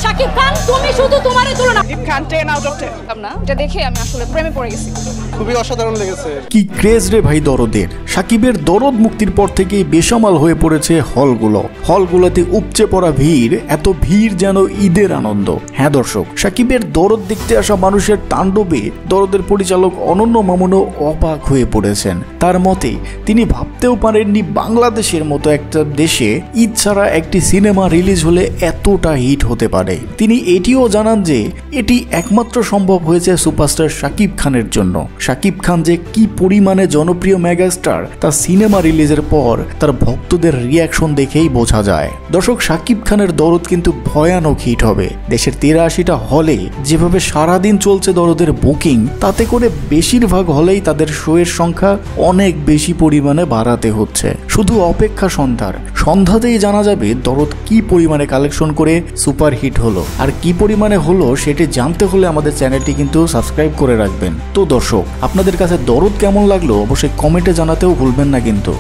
শাকিব খান তুমি শুধু তোমারই তুলনা শাকিব খান 10 আউট অফ 10 না এটা দেখে আমি আসলে প্রেমে পড়ে গেছি। খুবই অসাধারণ লেগেছে। কি ক্রেজ রে ভাই দরদের। শাকিবের দরদ মুক্তির পর থেকেই বেসামাল হয়ে পড়েছে হলগুলোতে উপচে পড়া ভিড়, এত ভিড় যেন ঈদের আনন্দ। হ্যাঁ দর্শক, শাকিবের দরদ দেখতে আসা মানুষের তাণ্ডবে দরদের পরিচালক অনন্য মামুনও অবাক হয়ে পড়েছেন। তার মতে তিনি ভাবতেও পারেননি বাংলাদেশের মতো একটা দেশে ঈদ ছাড়া একটি সিনেমা রিলিজ হলে এতটা হিট হতে পারে। তিনি এটিও জানান যে এটি একমাত্র সম্ভব হয়েছে সুপারস্টার শাকিব খানের জন্য। শাকিব খান যে কি পরিমাণে জনপ্রিয় মেগাস্টার তা সিনেমা রিলিজের পর তার ভক্তদের রিয়াকশন দেখেই বোঝা যায়। দর্শক, শাকিব খানের দরদ কিন্তু ভয়ানক হিট হবে। দেশের 83টা হলে যেভাবে সারাদিন চলছে দরদের বুকিং, তাতে করে বেশিরভাগ হলেই তাদের শো এর সংখ্যা অনেক বেশি পরিমাণে বাড়াতে হচ্ছে। শুধু অপেক্ষা সন্ধ্যাতেই জানা যাবে দরদ কি পরিমাণে কালেকশন করে সুপার হিট হলো। আর কি পরিমাণে হলো সেটি জানতে হলে আমাদের চ্যানেলটি কিন্তু সাবস্ক্রাইব করে রাখবেন। তো দর্শক, আপনাদের কাছে দরদ কেমন লাগলো অবশ্যই কমেন্টে জানাতেও ভুলবেন না কিন্তু।